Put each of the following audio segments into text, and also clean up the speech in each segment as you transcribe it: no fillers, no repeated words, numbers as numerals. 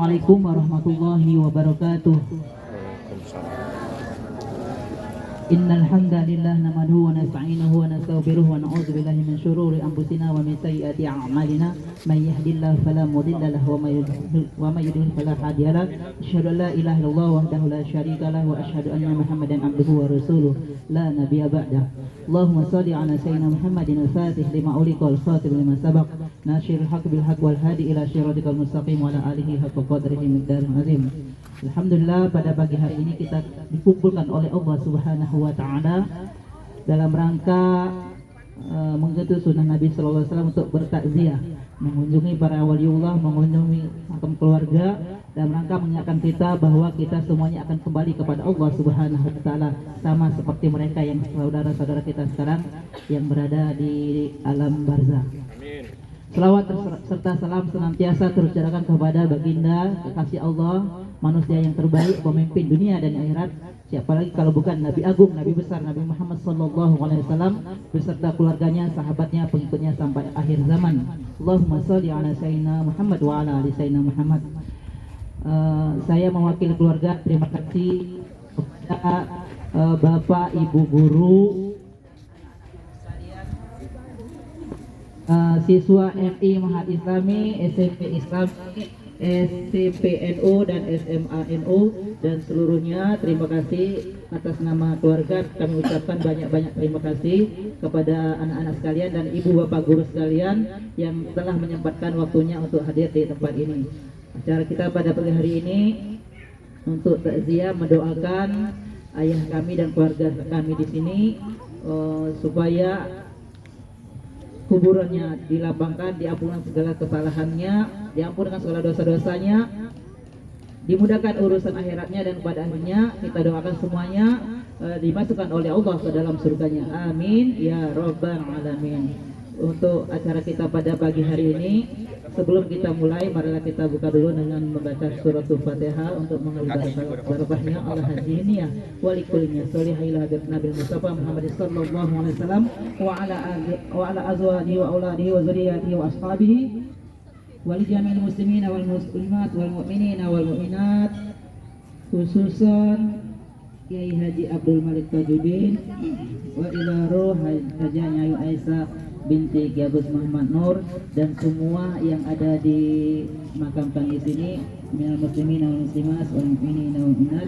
Assalamualaikum warahmatullahi wabarakatuh. Innal hamdalillah nahmaduhu wa nasta'inuhu wa nastaghfiruhu wa na'udzu billahi min shururi anfusina wa min sayyiati a'malina may yahdihillahu fala mudilla lahu wa may yudlil fala hadiya lahu asyhadu an la ilaha illallah wahdahu la syarika lahu wa asyhadu anna muhammadan abduhu wa rasuluh la nabiyya ba'dah. Allahumma shalli ala sayyidina Muhammadin al-fatih lima uliqa wal khatim lima sabaq nasyirul haqq bil haqq wal hadi ila siratikal mustaqim wa ala alihi haqqa qadrihi miqdarul azim. Alhamdulillah, pada pagi hari ini kita dikumpulkan oleh Allah Subhanahu wa taala dalam rangka mengikuti sunnah Nabi sallallahu alaihi wasallam untuk bertakziah, mengunjungi para waliullah, mengunjungi makam keluarga dalam rangka mengingatkan kita bahwa kita semuanya akan kembali kepada Allah Subhanahu wa taala, sama seperti mereka yang saudara-saudara kita sekarang yang berada di alam barzakh. Selawat serta salam senantiasa tercurahkan kepada baginda kekasih Allah, manusia yang terbaik, pemimpin dunia dan akhirat. Siapa lagi kalau bukan Nabi Agung, Nabi besar Nabi Muhammad sallallahu alaihi wasallam beserta keluarganya, sahabatnya, pengikutnya sampai akhir zaman. Allahumma shalli ala sayyidina Muhammad wa ala ali sayyidina Muhammad. Saya mewakili keluarga terima kasih kepada Bapak Ibu guru, siswa MI Mahat Islami, SMP Islami, SCPNU dan SMANU dan seluruhnya. Terima kasih atas nama keluarga, kami ucapkan banyak-banyak terima kasih kepada anak-anak sekalian dan ibu bapak guru sekalian yang telah menyempatkan waktunya untuk hadir di tempat ini. Acara kita pada pagi hari ini untuk takziah, mendoakan ayah kami dan keluarga kami di sini supaya kuburannya dilapangkan, diampunkan segala kesalahannya, diampunkan segala dosa-dosanya, dimudahkan urusan akhiratnya, dan pada akhirnya kita doakan semuanya dimasukkan oleh Allah ke dalam surganya. Amin ya rabbal alamin. Untuk acara kita pada pagi hari ini, sebelum kita mulai, marilah kita buka dulu dengan membaca suratul Fatihah untuk mengambil barakahnya Allah hadiniyah walikulnya solihailah Nabi Mustafa Muhammad sallallahu alaihi wasallam wa ala azwajihi wa auladihi wa zurriyyatihi wa ashabihi wa li jami'il muslimina wal muslimat wal mu'minina wal mu'minat, khususan Kiai Haji Abdul Malik Tajuddin wa ila ruh hajanya Ayu Aisyah binti Ki Agus Muhammad Nur dan semua yang ada di makam kami sini, minal muslimina wal muslimat wal mu'minina wal mu'minat.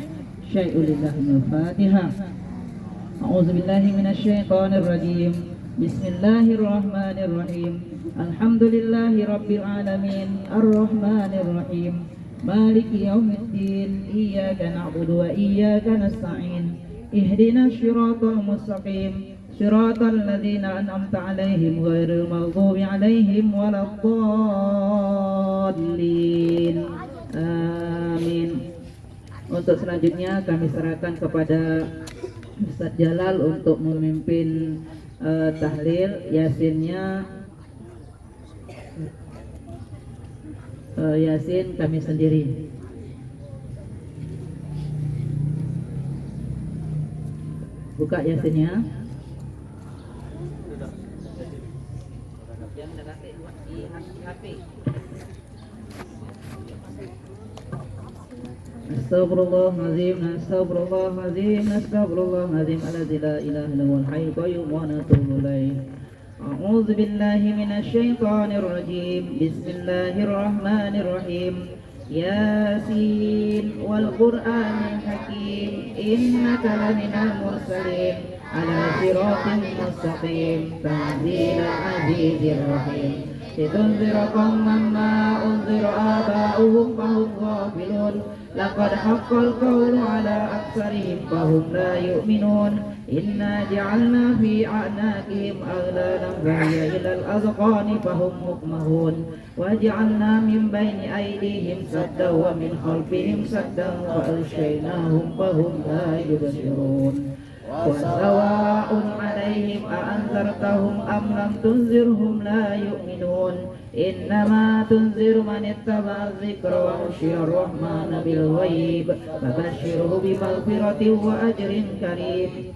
Syai'ulillahil Fatihah. A'udzubillahi minasyaitonir rajim. Bismillahirrahmanirrahim. Alhamdulillahi rabbil alamin, arrahmanir rahim, maliki yaumiddin, iyyaka na'budu wa iyyaka nasta'in, ihdinas siratal mustaqim, siratal ladzina an'amta 'alaihim ghairil maghdubi 'alaihim waladdallin. Amin. Untuk selanjutnya kami serahkan kepada Ustaz Jalal untuk memimpin tahlil. Yasinnya Yasin kami sendiri. Buka Yasinnya. Astagfirullahaladzim, astagfirullahaladzim, astagfirullahaladzim, alladzi la ilaha illa huwal hayyul qayyum wa natubu ilaih. A'udzu billahi minasy syaithanir rajim. Bismillahirrahmanirrahim. Yasin wal Qur'anil hakim, innaka laminal mursalin ala siratin mustaqim, tanzilal azizir rahim. Litunzira qauman ma unzira aba'uhum fahum ghafilun. Laqad haqqal qawlu ala aktsarihim fahum la yu'minun. Inna ja'alna fi a'naqihim aghlalan fahiya ilal azqani fahum muqmahun. Wa ja'alna min bayni aydihim saddan wa min khalfihim saddan wa aghshaynahum fahum la yubsirun. Wa sawa'un 'alaihim a anzartahum am lam tunzirhum la yu'minun. Innama tunziru man ittaba'a dzikra wa khashiya ar-rahmana bil ghaib, fabashshirhu bi maghfiratin wa ajrin karim.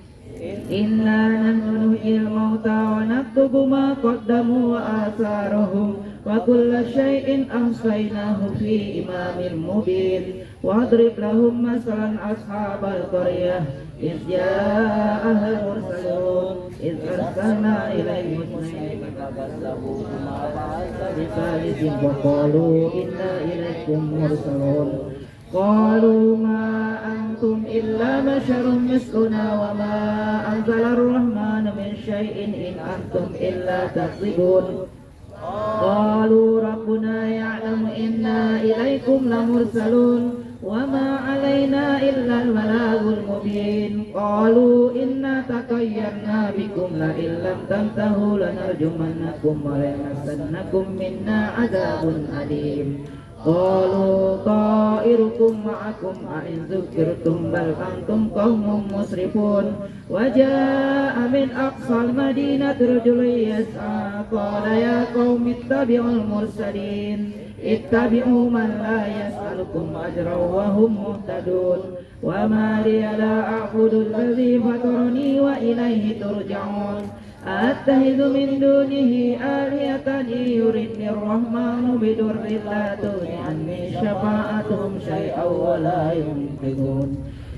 Inna nahnu nuhyil mauta wa naktubu ma qaddamu wa atharahum وكل شيء أحصيناه في إمام مبين واضرب لهم مثلا أصحاب القرية إذ جاءها المرسلون إذ أرسلنا إليهم اثنين فكذبوهما فعززنا بثالث وقالوا إنا إليكم مرسلون قالوا ما أنتم إلا بشر مثلنا وما أنزل الرحمن من شيء إن أنتم إلا تكذبون قالوا ربنا يعلم إنا إليكم لمرسلون وما علينا إلا البلاغ المبين قالوا إنا تطيرنا بكم لئن لم تنتهوا لنرجمنكم وليمسنكم منا عذاب أليم قالوا طائركم معكم أئن ذكرتم بل أنتم قوم مسرفون وجاء من أقصى المدينة رجل يسعى قال يا قوم اتبعوا المرسلين اتبعوا من لا يسألكم أجرا وهم مهتدون وما لي لا أعبد الذي فطرني وإليه ترجعون أتخذ من دونه آلهة يردني الرحمن بضر لا تغن عني شفاعتهم شيئا ولا ينقذون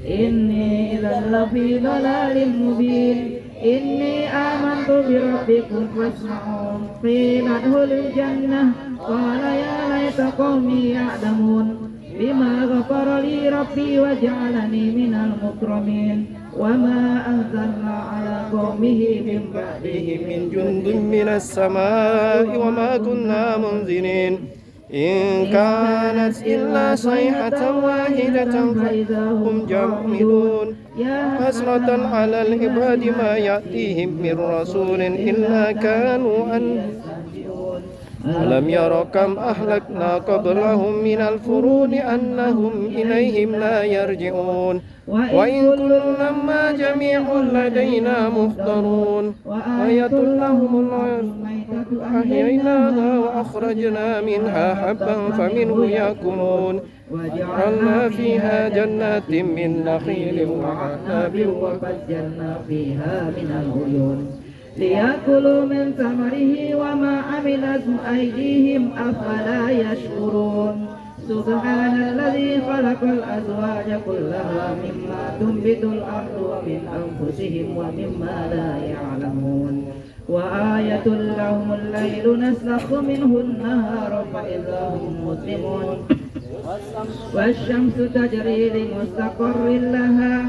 إني إذا لفي ضلال مبين إني آمنت بربكم فاسمعون قيل ادخل الجنة قال يا ليت قومي يعلمون بما غفر لي ربي وجعلني من المكرمين وما أنزلنا على قومه من بعده من جند من السماء وما كنا منزلين إن كانت إلا صيحة واحدة فإذا هم جامدون حسرة على العباد ما يأتيهم من رسول إلا كانوا ألم يروا كم أهلكنا قبلهم من الفرود أنهم إليهم لا يرجعون وإن كل لما جميع لدينا محضرون وآية لهم أحييناها وأخرجنا منها حبا فمنه يأكلون وجعلنا فيها جنات من نخيل وعناب وفجرنا فيها من العيون ليأكلوا من ثمره وما عملت أيديهم أفلا يشكرون سبحان الذي خلق الأزواج كلها مما تنبت الأرض ومن أنفسهم ومما لا يعلمون وآية لهم الليل نسلخ منه النهار فإذا هم مسلمون والشمس تجري لمستقر لها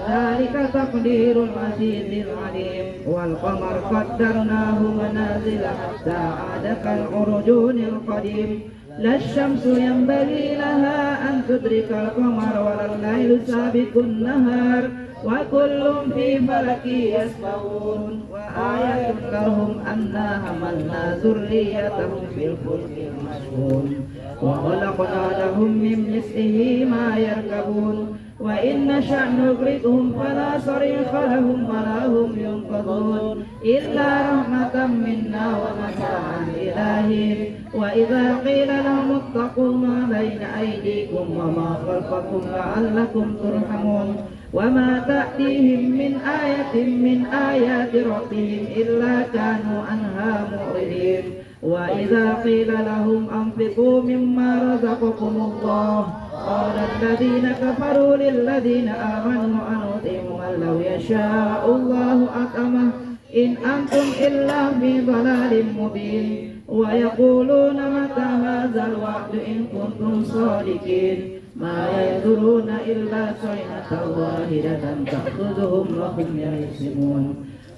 ذلك تقدير العزيز العليم والقمر قدرناه منازل حتى عاد كالعرجون القديم لا الشمس ينبغي لها أن تدرك القمر ولا الليل سابق النهار وكل في فلك يسبحون وآية لهم أنا حملنا ذريتهم في الفلك المشحون وخلقنا لهم من مثله ما يركبون وإن نشأ نغرقهم فلا صريخ لهم ولا هم ينقذون إلا رحمة منا ومتاعا إلى حين وإذا قيل لهم اتقوا ما بين أيديكم وما خلفكم لعلكم ترحمون وما تأتيهم من آية من آيات ربهم إلا كانوا عنها معرضين وإذا قيل لهم أنفقوا مما رزقكم الله قال الذين كفروا للذين آمنوا أنطعم من لو يشاء الله أطعمه إن أنتم إلا في ضلال مبين ويقولون متى هذا الوعد إن كنتم صادقين ما ينظرون إلا صيحة واحدة تأخذهم وهم يحزنون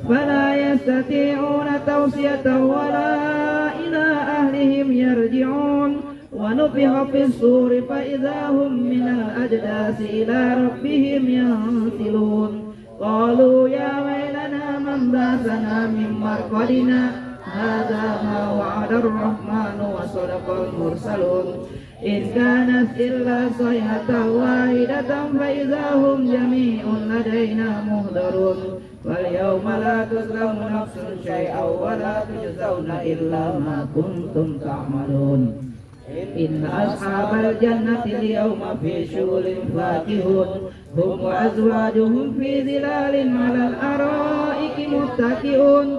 فلا يستطيعون توصية ولا إلى أهلهم يرجعون ونفخ في الصور فإذا هم من الأجداث إلى ربهم ينسلون قالوا يا ويلنا من بعثنا من مرقدنا هذا ما وعد الرحمن وصدق المرسلون إن كانت إلا صيحة واحدة فإذا هم جميع لدينا مهدرون فاليوم لا تظلم نفس شيئا ولا تجزون إلا ما كنتم تعملون إن أصحاب الجنة اليوم في شغل فاكهون هم وأزواجهم في ظلال على الأرائك متكئون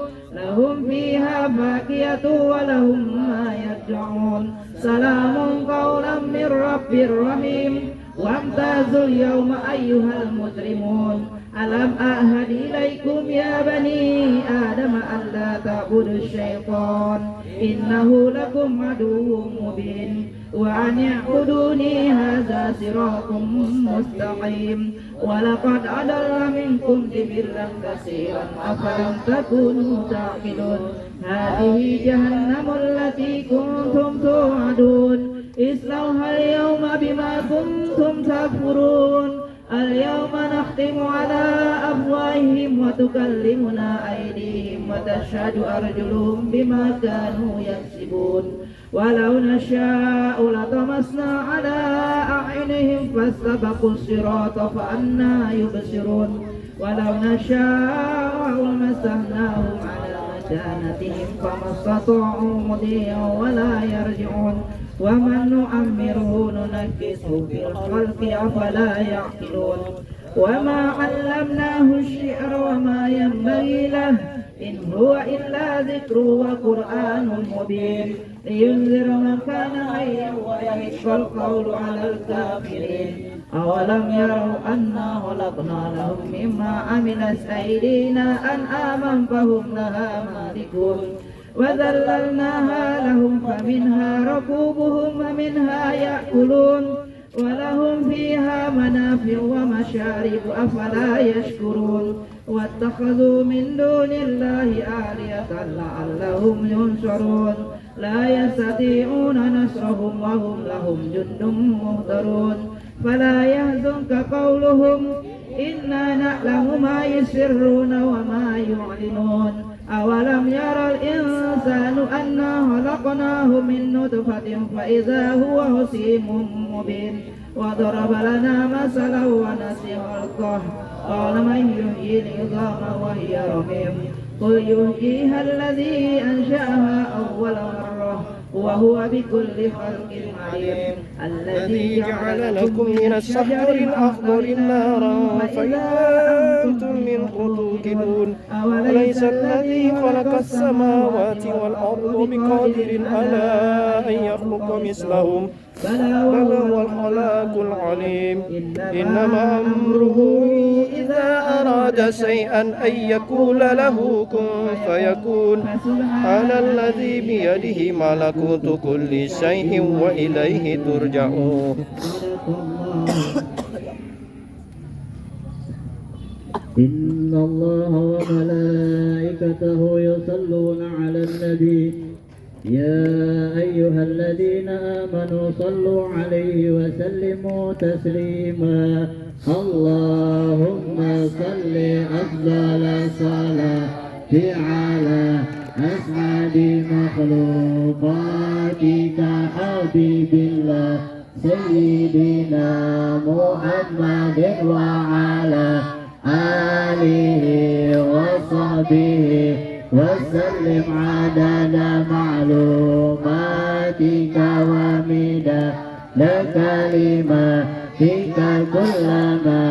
لهم فيها فاكهة ولهم ما يدعون سلام قولا من رب رحيم وامتازوا اليوم أيها المجرمون ألم أعهد إليكم يا بني آدم ألا تعبدوا الشيطان إنه لكم عدو مبين وأن اعبدوني هذا صراط مستقيم ولقد أضل منكم جبلا كثيرا أفلم تكونوا تعقلون هذه جهنم التي كنتم توعدون اصلوها اليوم بما كنتم تكفرون اليوم نختم على أفواههم وتكلمنا أيديهم وتشهد أرجلهم بما كانوا يكسبون ولو نشاء لطمسنا على أعينهم فاستبقوا الصراط فأنى يبصرون ولو نشاء لمسحناهم على مكانتهم فما استطاعوا مضيا ولا يرجعون ومن نعمره ننكسه في الخلق أفلا يعقلون وما علمناه الشعر وما ينبغي له إن هو إلا ذكر وقرآن مبين لينذر من كان حيا ويحق القول على الكافرين أولم يروا أنا خلقنا لهم مما عملت أيدينا أنعاما فهم لها مالكون وذللناها لهم فمنها ركوبهم ومنها يأكلون ولهم فيها منافع ومشارب أفلا يشكرون واتخذوا من دون الله آلهة لعلهم ينصرون لا يستطيعون نصرهم وهم لهم جند مهضرون فلا يحزنك قولهم إنا نعلم ما يسرون وما يعلنون أولم يرى الإنسان أنا خلقناه من نطفة فإذا هو خصيم مبين وضرب لنا مثلا ونسي خلقه قال من يحيي العظام وهي رميم قل يحييها الذي أنشأها أول مرة وهو بكل خلق عليم الذي جعل لكم من الشجر الأخضر نارا فإذا أنتم منه توقدون وليس الذي خلق السماوات والأرض بقادر على أن يخلق مثلهم بل هو الخلاق العليم إنما أمره إذا أراد شيئا أن يقول له كن فيكون على الذي بيده ملكوت كل شيء وإليه ترجعون إن الله وملائكته يصلون على النبي يا أيها الذين آمنوا صلوا عليه وسلموا تسليما اللهم صل أفضل صلاة على أسعد مخلوقاتك حبيب الله سيدنا محمد وعلى آله وصحبه وسلم عدد معلوماتك ومداد كلماتك كلما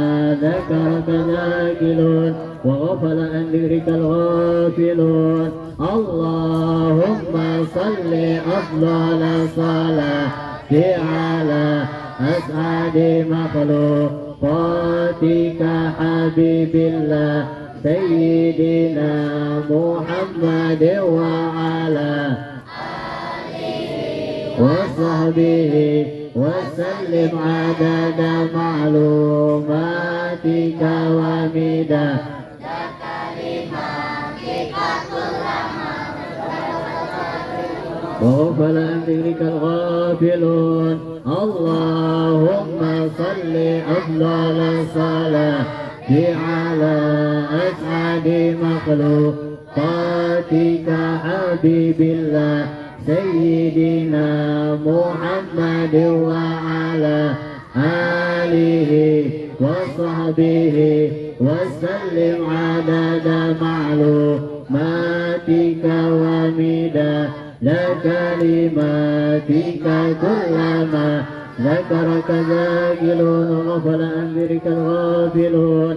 ذكرك ذاكرون وغفل عن ذكرك الغافلون اللهم صل أفضل صلاة على أسعد مخلوقاتك حبيب الله سيدنا محمد وعلى آله وصحبه وسلم عدد معلوماتك ومداد كلماتك كلما وغفل عن ذكرك الغافلون اللهم صل أفضل صلاة على أسعد مخلوقاتك حبيب الله سيدنا محمد وعلى آله وصحبه وسلم عدد معلوماتك ومداد كلماتك كلما ذكرك ذاكرون وغفل عن ذكرك الغافلون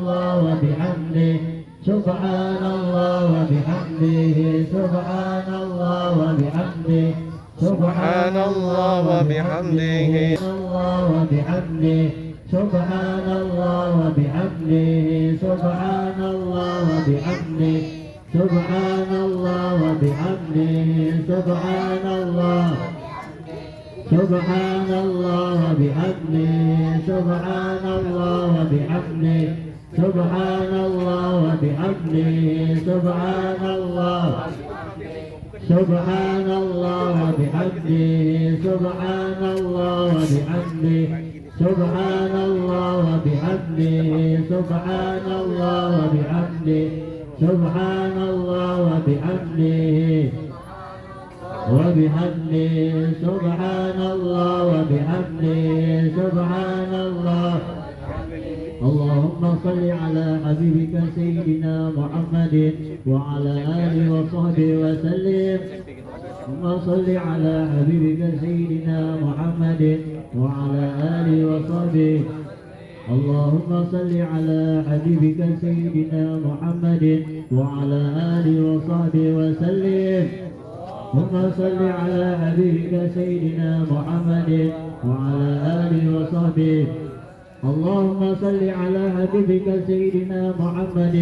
الله وبحمده سبحان الله وبحمده سبحان الله وبحمده سبحان الله وبحمده الله وبحمده سبحان الله وبحمده سبحان الله وبحمده سبحان الله وبحمده سبحان الله سبحان الله وبحمده سبحان الله وبحمده سبحان الله وبحمده سبحان الله سبحان الله وبحمده سبحان الله وبحمده سبحان الله وبحمده سبحان الله وبحمده سبحان الله وبحمده وبحمده سبحان الله وبحمده سبحان الله. اللهم صل على حبيبك سيدنا محمد وعلى آله وصحبه وسلم. اللهم صل على حبيبك سيدنا محمد وعلى آله وصحبه. اللهم صل على حبيبك سيدنا محمد وعلى آله وصحبه وسلم. اللهم صل على حبيبك سيدنا محمد وعلى آله وصحبه. اللهم صل على حبيبك سيدنا محمد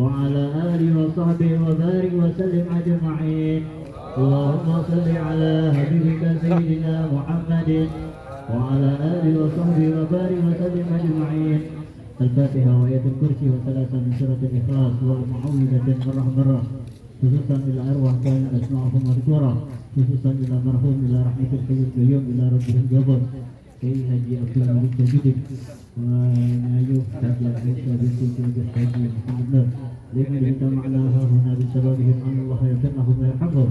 وعلى آله وصحبه وبارك وسلم أجمعين. اللهم صل على حبيبك سيدنا محمد وعلى آله وصحبه وبارك وسلم أجمعين. الفاتحة وآية الكرسي وثلاثة من سورة الإخلاص والمعوذة مرة خصوصا إلى أرواح كان أسماءهم مذكورة خصوصا إلى مرحوم إلى رحمة الحي القيوم إلى ربه الجبر كي هدي أبو الملك جديد ونعيوه حاجة عيسى بنت جوجة حاجة محمد نور لمن اجتمعناها هنا بسببهم أن الله يغفر لهم ويرحمهم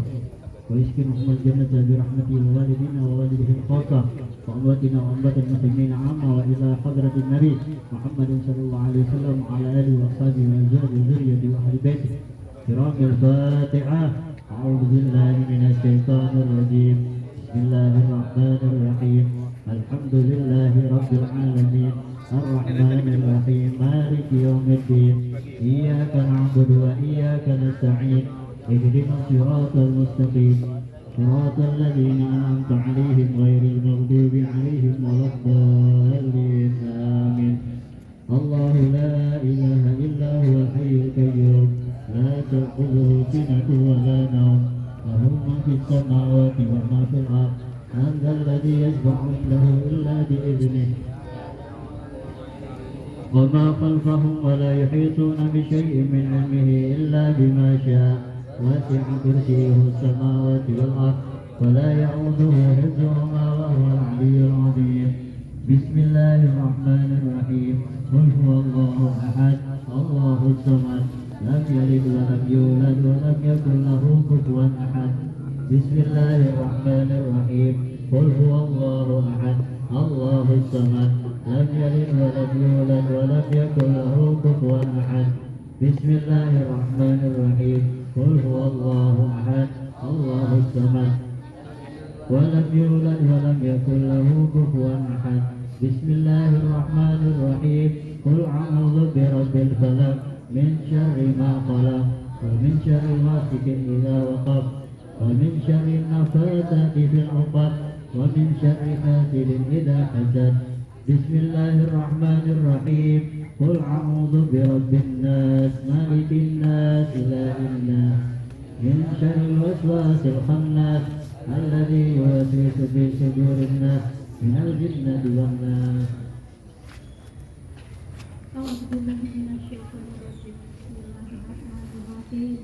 ويسكنهم الجنة برحمته ووالدنا ووالدهم خاصة وأمواتنا وأموات المسلمين عامة وإلى حضرة النبي محمد صلى الله عليه وسلم وعلى آله وأصحابه وأزواجه وذريته وأهل بيته. كرام الفاتحة. أعوذ بالله من الشيطان الرجيم. بسم الله الرحمن الرحيم. الحمد لله رب العالمين الرحمن الرحيم مالك يوم الدين إياك نعبد وإياك نستعين اهدنا الصراط المستقيم صراط الذين أنعمت عليهم غير المغضوب عليهم ولا الضالين آمين. الله لا إله إلا هو الحي القيوم لا تأخذه سنة ولا نوم له ما في السماوات وما في الأرض من ذا الذي يشفع عنده إلا بإذنه وما خلفهم ولا يحيطون بشيء من علمه إلا بما شاء وسع كرسيه السماوات والأرض ولا يؤوده حفظهما وهو العلي العظيم. بسم الله الرحمن الرحيم. قل هو الله أحد الله الصمد لم يلد ولم يولد ولم يكن له كفوا أحد. بسم الله الرحمن الرحيم. قل هو الله أحد الله الصمد لم يلد ولم يولد ولم يكن له كفوا أحد. بسم الله الرحمن الرحيم. قل هو الله أحد الله الصمد ولم يولد ولم يكن له كفوا أحد. بسم الله الرحمن الرحيم. قل أعوذ برب الفلق من شر ما خلق ومن شر غاسق إذا وقب ومن شر النفاثات في العقد ومن شر حاسد إذا حسد. بسم الله الرحمن الرحيم. قل أعوذ برب الناس مالك الناس إله الناس من شر الوسواس الخناس الذي يوسوس في صدور الناس من الجنة والناس. أعوذ بالله من الشيطان الرجيم. بسم الله الرحمن الرحيم.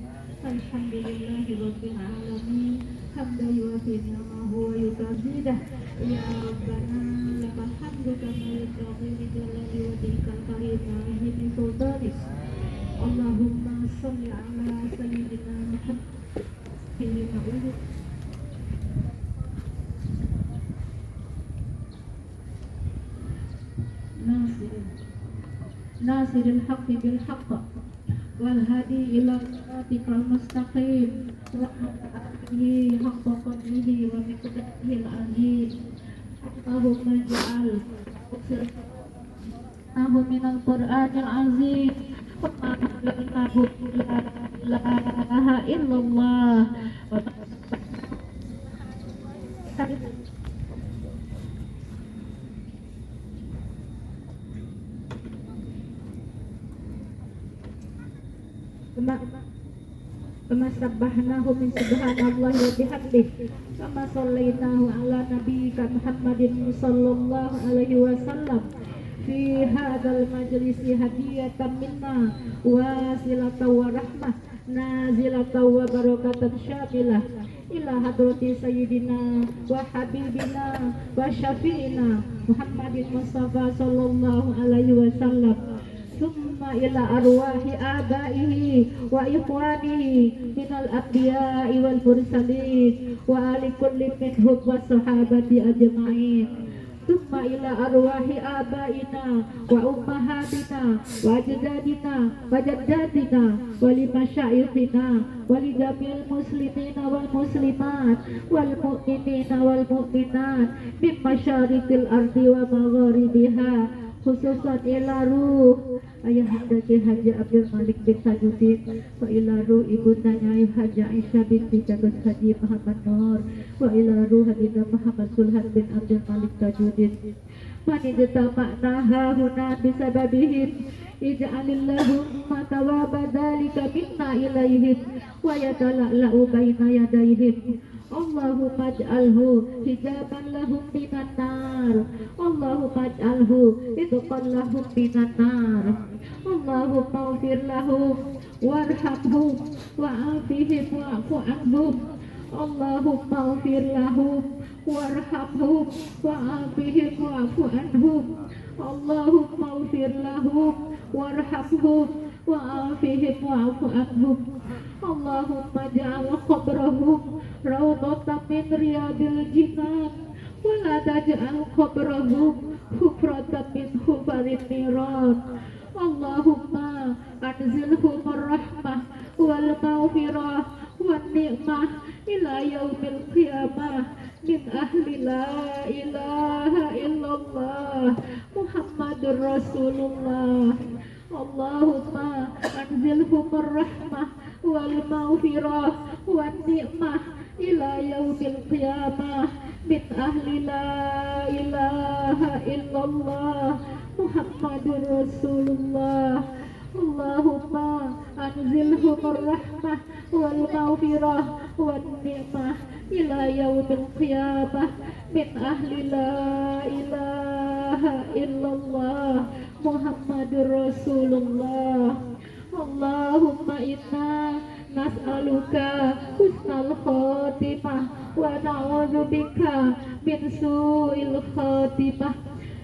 الحمد لله رب العالمين حمدا يوافي نعمه ويكافئه. يا ربنا لك الحمد كما ينبغي لجلال وجهك الكريم وعظيم سلطانك. اللهم صل على سيدنا محمد ناصر الحق بالحق والهادي إلى صراطك المستقيم وعلى آله حق قدره ومقداره العظيم. اللهم اجعل سبحناه من القرآن العظيم وما علمناه لا إله إلا الله وما سبحناه من سبحان الله وبحمده وما صليناه على نبيك محمد صلى الله عليه وسلم في هذا المجلس هدية منا واسلة ورحمة نازلة وبركة شاملة إلى حضرة سيدنا وحبيبنا وشفينا محمد المصطفى صلى الله عليه وسلم ثم إلى أرواح آبائه وإخوانه من الأنبياء والمرسلين وآل كل منهم والصحابة أجمعين ثم إلى أرواح آبائنا وأمهاتنا وأجدادنا وجداتنا ولمشايخنا ولجميع المسلمين والمسلمات والمؤمنين والمؤمنات من مشارق الأرض ومغاربها khususan ila ruh Ayahanda Ki Haji Abdul Malik bin Tajuddin wa ila ruh ibunda Nyai Haji Aisyah binti Jagus Haji Muhammad Nur wa ila ruh Hadinda Muhammad Sulhan bin Abdul Malik Tajuddin manijta ma'naha huna bisababihim ij'alillahum matawaba dhalika minna ilaihim wa yadala'la'u baina yadaihim Allahumma ij'alhu hijaban lahum minan nar Allahumma ij'alhu idqan lahum minan nar Allahumma ufir lahum warhamhum wa'afihim wa'fu anhum Allahumma ufir lahum warhamhum wa'afihim wa'fu anhum Allahumma ufir lahum warhamhum wa'afihim wa'fu anhum Allahumma ja'al qabrahum rawdatan min riyadil jinan wa la taj'al qabrahum hufratan min hufarin niran Allahumma anzilhum ar-rahmah wal maghfirah wan ni'mah ila yaumil qiyamah min ahli la ilaha illallah Muhammadur Rasulullah Allahumma anzilhum ar-rahmah wal maghfirah wan ni'mah ila yaumil qiyamah min ahli la ilaha illallah Muhammadur Rasulullah Allahumma anzilhum ar-rahmah wal maghfirah wan ni'mah ila yaumil qiyamah min ahli la ilaha illallah Muhammadur Rasulullah Allahumma inna nas'aluka husnal khatimah wa na'udzubika min su'il khatimah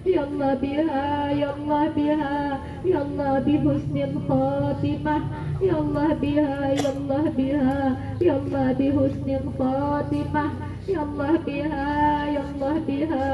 Ya Allah biha, Ya Allah biha, Ya Allah bi husnil khatimah Ya Allah biha, Ya Allah biha, Ya Allah bi husnil khatimah Ya Allah biha, Ya Allah biha,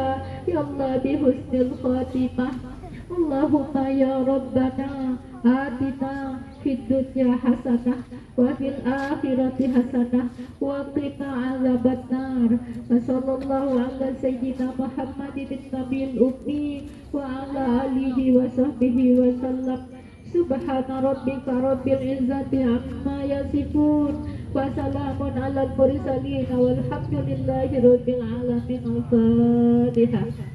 Ya Allah bi husnil khatimah Allahumma ya Rabbana atina fid dunya hasanah wa fil akhirati hasanah wa qina azabannar wa sallallahu ala sayyidina Muhammadin nabiyil ummi wa ala alihi wa sahbihi wa sallam subhana rabbika rabbil izzati amma yasifun wa salamun alal mursalin walhamdulillahi rabbil alamin al-fatihah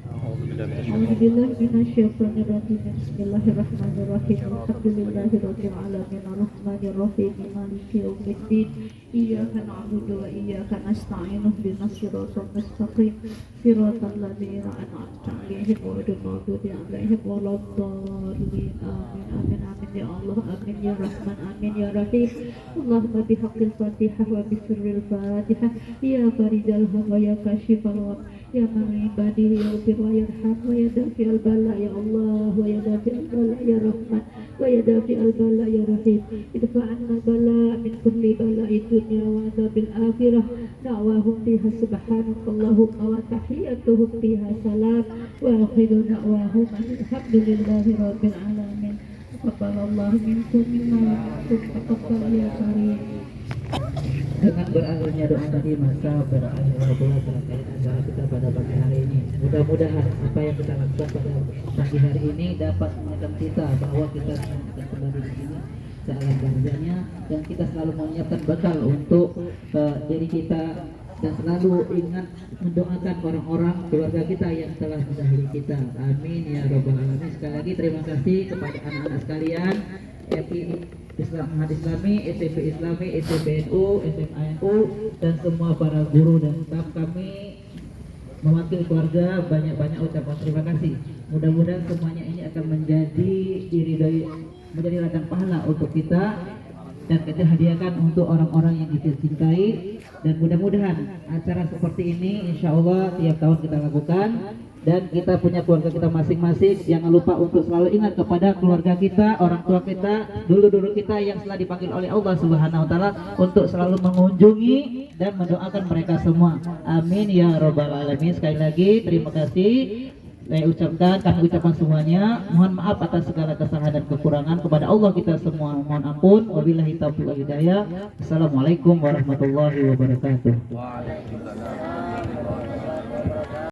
Alhamdulillah minasyaitonirrajim Bismillahirrahmanirrahim Alhamdulillahi rabbil alamin arrahmanirrahim maliki yaumiddin iyyaka na'budu wa iyyaka nasta'in ihdinas siratal mustaqim siratal ladzina an'amta 'alaihim ghairil maghdubi 'alaihim waladdallin amin amin amin ya Allah amin ya Rahman amin ya Rahim Allahumma bihaqqil Fatihah wa bisirril Fatihah ya faridal hamwa ya kashifal gham ya man ibadihi yaghfir wa yarham wa yadafi al-bala ya Allah wa yadafi al-bala ya Rahman wa yadafi al-bala ya Rahim idfa'anna bala min kulli bala'i dunya wa adzabil akhirah da'wahum fiha subhanakallahumma wa tahiyyatuhum fiha salam wa akhiru da'wahum alhamdulillahi rabbil alamin taqabbalallahu minkum minna wa minkum taqabbal ya karim Dengan berakhirnya doa tadi, maka berakhirlah pula rangkaian acara kita pada pagi hari ini. Mudah-mudahan apa yang kita lakukan pada pagi hari ini dapat mengingatkan kita bahwa kita akan kembali di sini sealam bahagianya, dan kita selalu menyiapkan bekal untuk diri kita, dan selalu ingat mendoakan orang-orang keluarga kita yang telah mendahului kita. Amin ya rabbal alamin. Sekali lagi terima kasih kepada anak-anak sekalian, Islam Ahad Islami, SMP Islami, SPBNU, SMANU, dan semua para guru dan staf kami. Mewakili keluarga, banyak-banyak ucapan terima kasih. Mudah-mudahan semuanya ini akan menjadi menjadi ladang pahala untuk kita, dan kita hadiahkan untuk orang-orang yang kita cintai. Dan mudah-mudahan acara seperti ini insya Allah tiap tahun kita lakukan, dan kita punya keluarga kita masing-masing. Jangan lupa untuk selalu ingat kepada keluarga kita, orang tua kita, dulu-dulu kita yang telah dipanggil oleh Allah Subhanahu wa taala untuk selalu mengunjungi dan mendoakan mereka semua. Amin ya rabbal alamin. Sekali lagi terima kasih kami ucapkan semuanya. Mohon maaf atas segala kesalahan dan kekurangan kepada Allah kita semua. Mohon ampun. Wabillahi taufiq wal hidayah. Assalamualaikum warahmatullahi wabarakatuh. Waalaikumsalam.